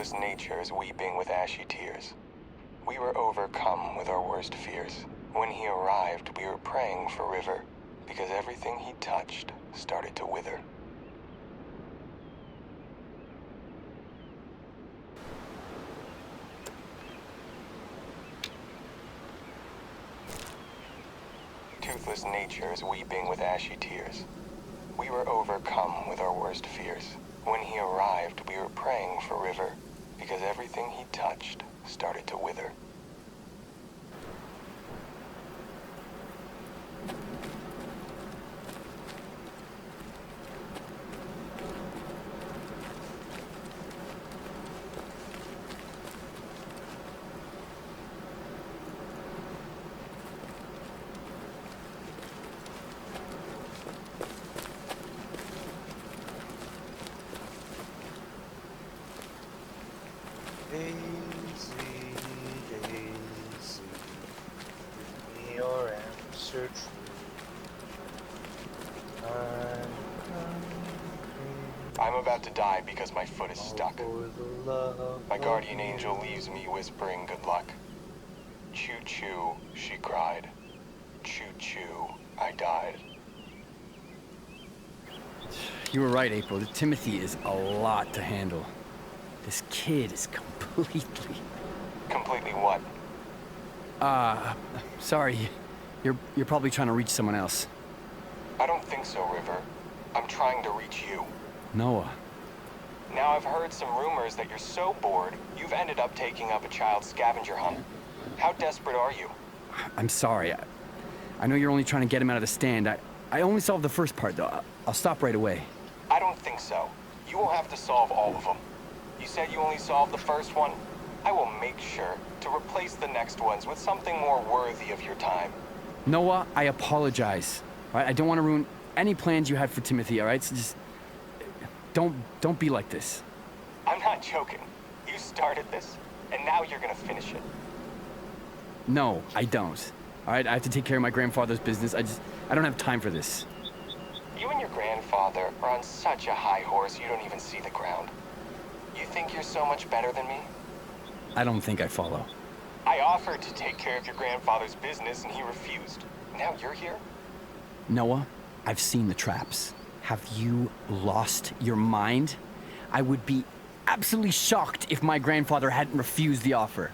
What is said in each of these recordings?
Toothless natures weeping with ashy tears. We were overcome with our worst fears. When he arrived, we were praying for River, because everything he touched started to wither. Toothless natures weeping with ashy tears. We were overcome with our worst fears. When he arrived, we were praying for River, because everything he touched started to wither. Daisy, Daisy, give me your answer true. I'm about to die because my foot is stuck. My guardian angel leaves me whispering good luck. Choo-choo, she cried. Choo-choo, I died. You were right, April. Timothy is a lot to handle. This kid is completely... Completely what? Sorry. You're probably trying to reach someone else. I don't think so, River. I'm trying to reach you. Noah. Now I've heard some rumors that you're so bored, you've ended up taking up a child scavenger hunt. How desperate are you? I'm sorry. I know you're only trying to get him out of the stand. I only solved the first part, though. I'll stop right away. I don't think so. You will have to solve all of them. You said you only solved the first one? I will make sure to replace the next ones with something more worthy of your time. Noah, I apologize. All right? I don't want to ruin any plans you had for Timothy, all right? So just... Don't be like this. I'm not joking. You started this, and now you're gonna finish it. No, I don't. All right? I have to take care of my grandfather's business. I don't have time for this. You and your grandfather are on such a high horse you don't even see the ground. You think you're so much better than me? I don't think I follow. I offered to take care of your grandfather's business and he refused. Now you're here? Noah, I've seen the traps. Have you lost your mind? I would be absolutely shocked if my grandfather hadn't refused the offer.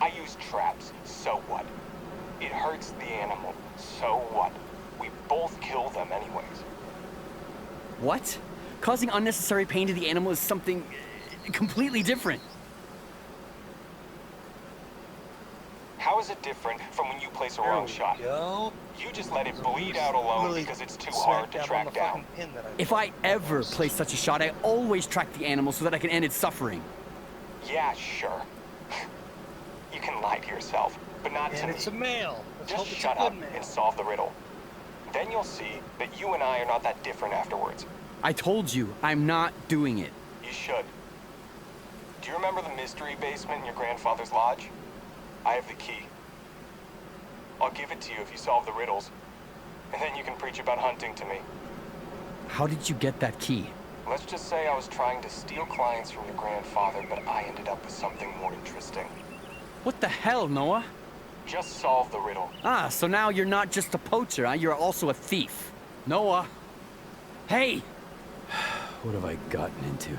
I use traps, so what? It hurts the animal, so what? We both kill them anyways. What? Causing unnecessary pain to the animal is something completely different. How is it different from when you place a wrong shot? You just let it bleed out alone because it's too hard to track down. If I ever place such a shot, I always track the animal so that I can end its suffering. Yeah, sure. You can lie to yourself, but not to me. It's a male. Just shut up and solve the riddle. Then you'll see that you and I are not that different afterwards. I told you, I'm not doing it. You should. Do you remember the mystery basement in your grandfather's lodge? I have the key. I'll give it to you if you solve the riddles. And then you can preach about hunting to me. How did you get that key? Let's just say I was trying to steal clients from your grandfather, but I ended up with something more interesting. What the hell, Noah? Just solve the riddle. Ah, so now you're not just a poacher, huh? You're also a thief. Noah! Hey! What have I gotten into?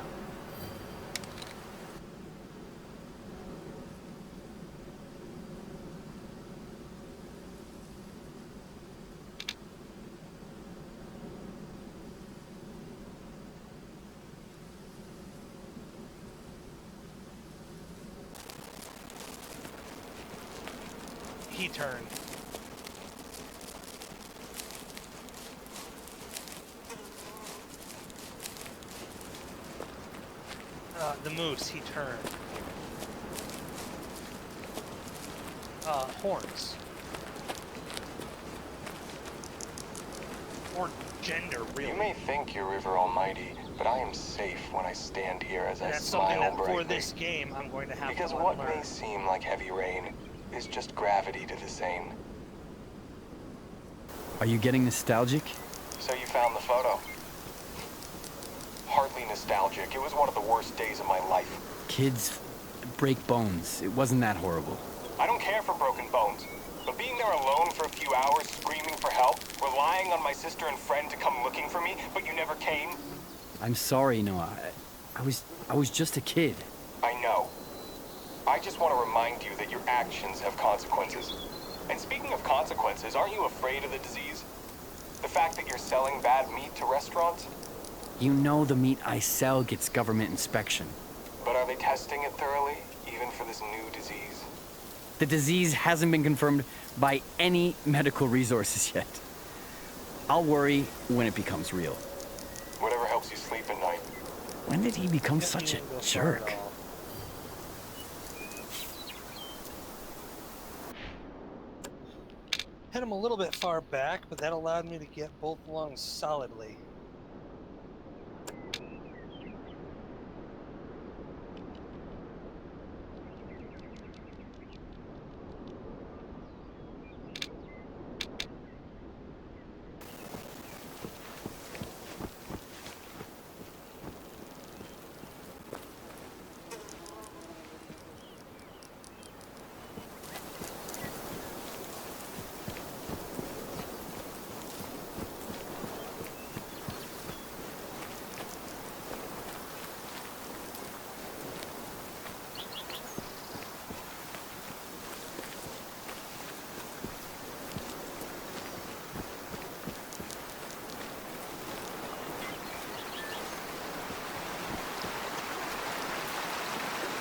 He turned. The moose, he turned. Horns. Or gender, really. You may think you're River Almighty, but I am safe when I stand here as I That's something smile that brightly. for this game I'm going to have Because to what learn. may seem like heavy rain is just gravity to the sane. Are you getting nostalgic? So you found the photo. Hardly nostalgic. It was one of the worst days of my life. kids break bones. It wasn't that horrible. I don't care for broken bones, but being there alone for a few hours, screaming for help, relying on my sister and friend to come looking for me, but you never came. I'm sorry, Noah. I was just a kid. I know. I just want to remind you that your actions have consequences. And speaking of consequences, aren't you afraid of the disease? The fact that you're selling bad meat to restaurants? You know the meat I sell gets government inspection. But are they testing it thoroughly, even for this new disease? The disease hasn't been confirmed by any medical resources yet. I'll worry when it becomes real. Whatever helps you sleep at night. When did he become such a jerk? Hit him a little bit far back, but that allowed me to get both lungs solidly.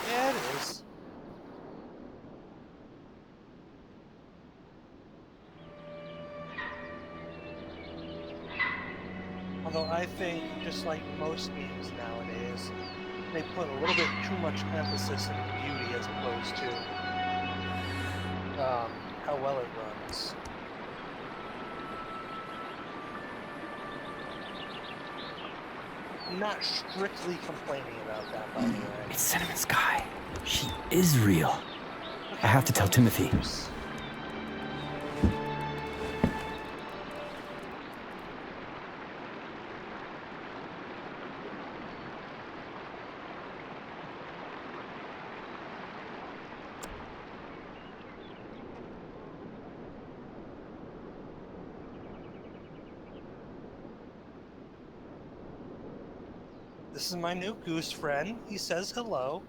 Yeah, it is. Although I think, just like most games nowadays, they put a little bit too much emphasis in beauty as opposed to how well it runs. I'm not strictly complaining about that, by the way. It's Cinnamon Sky. She is real. I have to tell Timothy. This is my new goose friend. He says hello.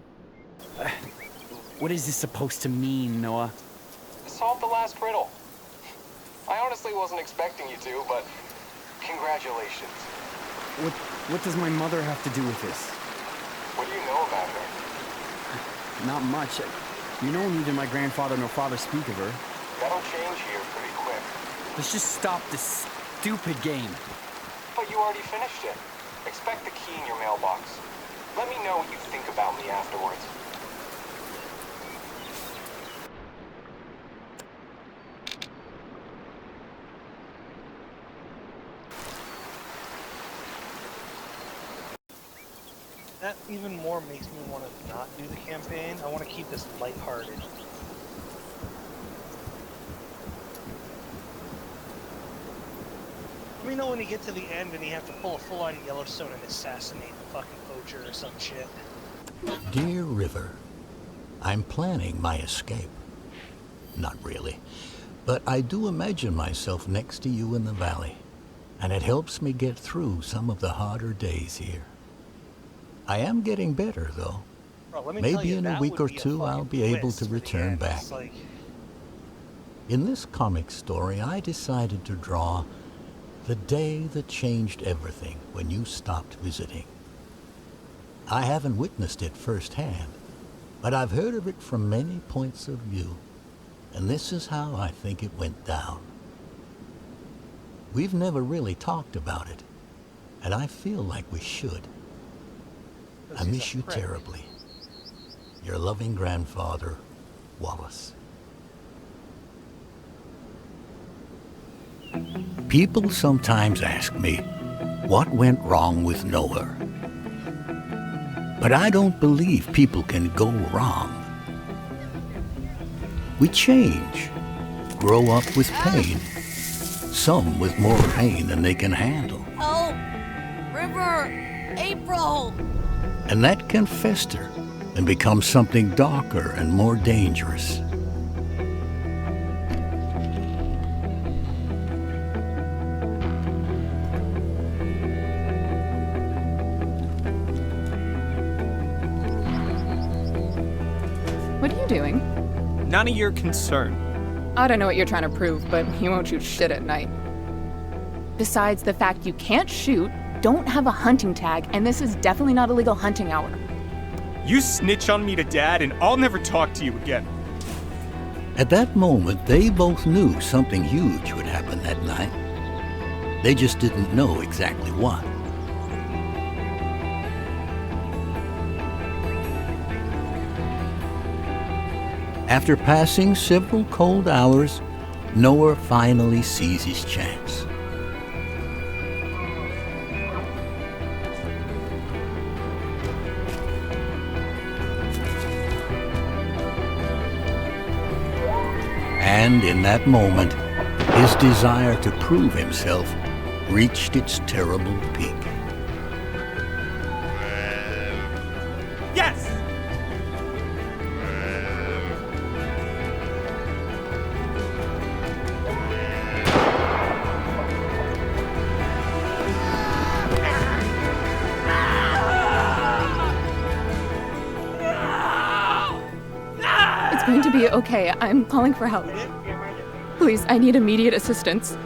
What is this supposed to mean, Noah? Solved the last riddle. I honestly wasn't expecting you to, but congratulations. What does my mother have to do with this? What do you know about her? Not much. You know neither my grandfather nor father speak of her. That'll change here pretty quick. Let's just stop this stupid game. But you already finished it. Expect the key in your mailbox. Let me know what you think about me afterwards. That even more makes me want to not do the campaign. I want to keep this lighthearted. Let me know when you get to the end and you have to pull a full-on Yellowstone and assassinate the fucking poacher or some shit. Dear River, I'm planning my escape. Not really, but I do imagine myself next to you in the valley, and it helps me get through some of the harder days here. I am getting better, though. Bro, let me tell Maybe you, in a that week would or be a two I'll fucking be able twist to for the return end. back. It's like, In this comic story, I decided to draw the day that changed everything when you stopped visiting. I haven't witnessed it firsthand, but I've heard of it from many points of view, and this is how I think it went down. We've never really talked about it, and I feel like we should. I he's miss a you prick. terribly. Your loving grandfather, Wallace. People sometimes ask me, what went wrong with Noah? But I don't believe people can go wrong. We change, grow up with pain, some with more pain than they can handle. Oh, River, April. And that can fester and become something darker and more dangerous. What are you doing? None of your concern. I don't know what you're trying to prove, but you won't shoot shit at night. Besides the fact you can't shoot, don't have a hunting tag, and this is definitely not a legal hunting hour. You snitch on me to Dad, and I'll never talk to you again. At that moment, they both knew something huge would happen that night. They just didn't know exactly what. After passing several cold hours, Noah finally sees his chance. And in that moment, his desire to prove himself reached its terrible peak. Yes! It's going to be okay. I'm calling for help. Please, I need immediate assistance.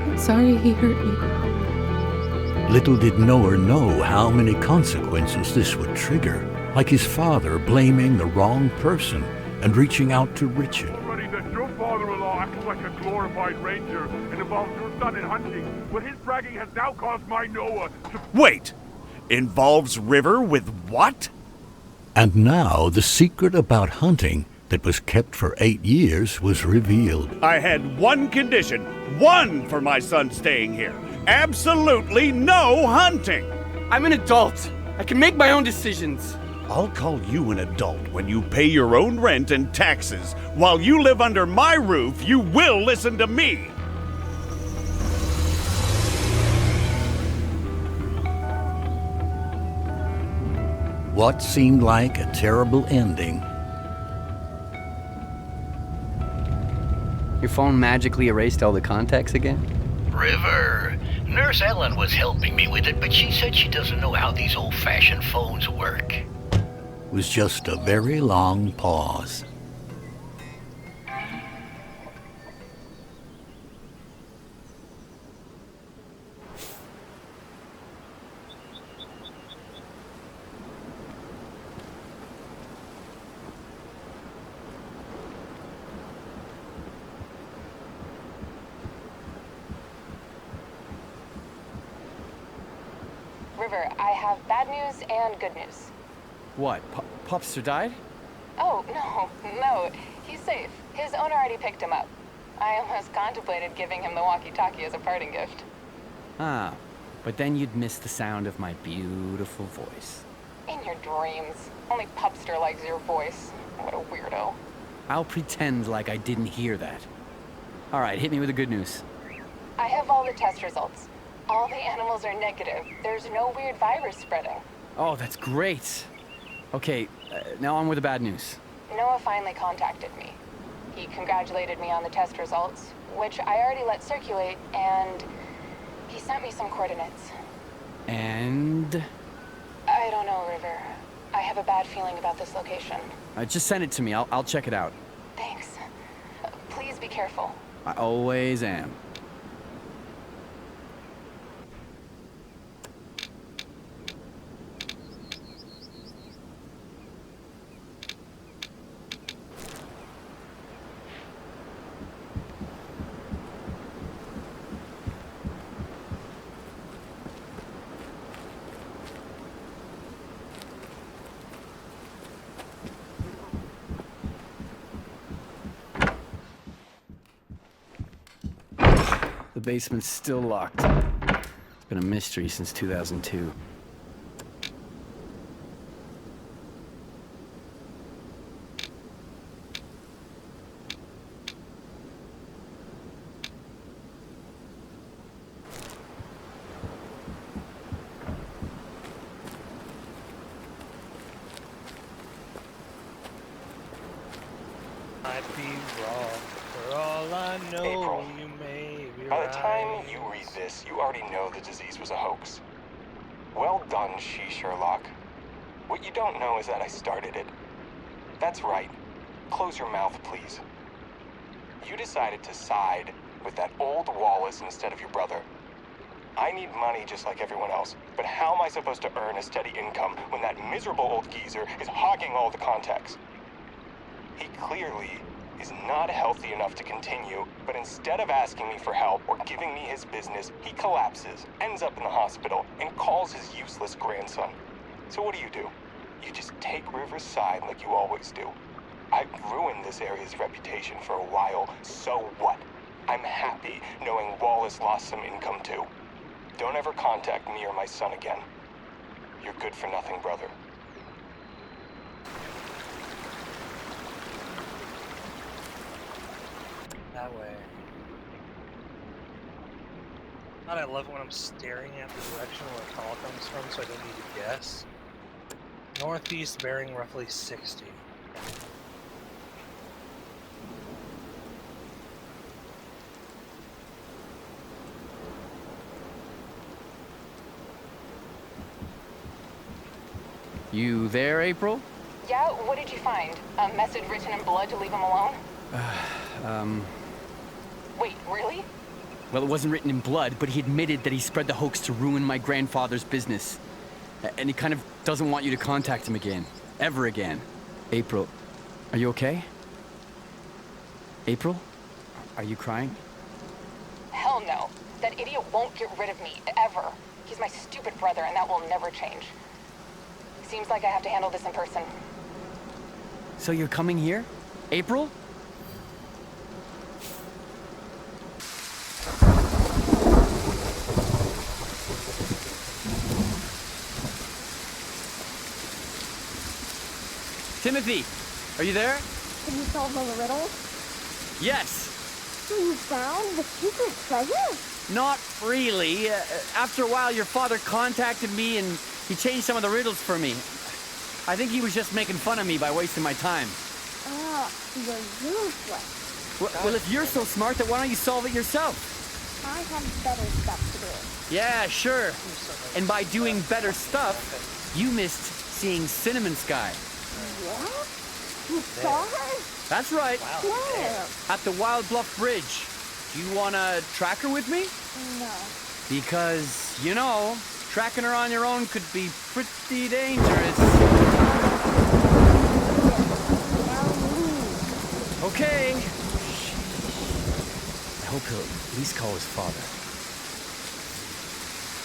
I'm sorry he hurt you. Little did Noah know how many consequences this would trigger, like his father blaming the wrong person and reaching out to Richard. Already that your father-in-law acts like a glorified ranger and involves your son in hunting, but his bragging has now caused my Noah to... Wait! Involves River with what? And now the secret about hunting that was kept for 8 years was revealed. I had one condition, one for my son staying here. Absolutely no hunting! I'm an adult. I can make my own decisions. I'll call you an adult when you pay your own rent and taxes. While you live under my roof, you will listen to me! What seemed like a terrible ending Your phone magically erased all the contacts again? River. Nurse Ellen was helping me with it, but she said she doesn't know how these old-fashioned phones work. was just a very long pause. River, I have bad news and good news. What? Popster died? Oh, no, he's safe. His owner already picked him up. I almost contemplated giving him the walkie-talkie as a parting gift. Ah, but then you'd miss the sound of my beautiful voice. In your dreams. Only Pupster likes your voice. What a weirdo. I'll pretend like I didn't hear that. All right, hit me with the good news. I have all the test results. All the animals are negative. There's no weird virus spreading. Oh, that's great. Okay, now on with the bad news. Noah finally contacted me. He congratulated me on the test results, which I already let circulate, and he sent me some coordinates. And? I don't know, River. I have a bad feeling about this location. Just send it to me. I'll check it out. Thanks. Please be careful. I always am. The basement's still locked. It's been a mystery since 2002. might be wrong. For all I know, April. you may be By right. the time you read this, you already know the disease was a hoax. Well done, Sherlock. What you don't know is that I started it. That's right. Close your mouth, please. You decided to side with that old Wallace instead of your brother. I need money just like everyone else, but how am I supposed to earn a steady income when that miserable old geezer is hogging all the contacts? He clearly is not healthy enough to continue, but instead of asking me for help or giving me his business, he collapses, ends up in the hospital, and calls his useless grandson. So what do? You just take River's side like you always do. I've ruined this area's reputation for a while, so what? I'm happy knowing Wallace lost some income too. Don't ever contact me or my son again. You're good for nothing, brother. That way. God, I love when I'm staring at the direction where a call comes from, so I don't need to guess. Northeast bearing roughly 60. You there, April? Yeah, what did you find? A message written in blood to leave him alone? Wait, really? Well, it wasn't written in blood, but he admitted that he spread the hoax to ruin my grandfather's business. And he kind of doesn't want you to contact him again. Ever again. April, are you okay? April? Are you crying? Hell no. That idiot won't get rid of me, ever. He's my stupid brother, and that will never change. Seems like I have to handle this in person. So you're coming here? April? Timothy, are you there? Can you solve all the riddles? Yes. So you found the secret treasure? Not really. After a while, your father contacted me and he changed some of the riddles for me. I think he was just making fun of me by wasting my time. Ah, you're useless. Well, if you're so smart, then why don't you solve it yourself? I have better stuff to do. Yeah, sure. And by doing better stuff, you missed seeing Cinnamon Sky. What? You saw her? That's right. Where? At the Wild Bluff Bridge. Do you want to track her with me? No. Because, you know, tracking her on your own could be pretty dangerous. Now leave. Okay. I hope he'll at least call his father.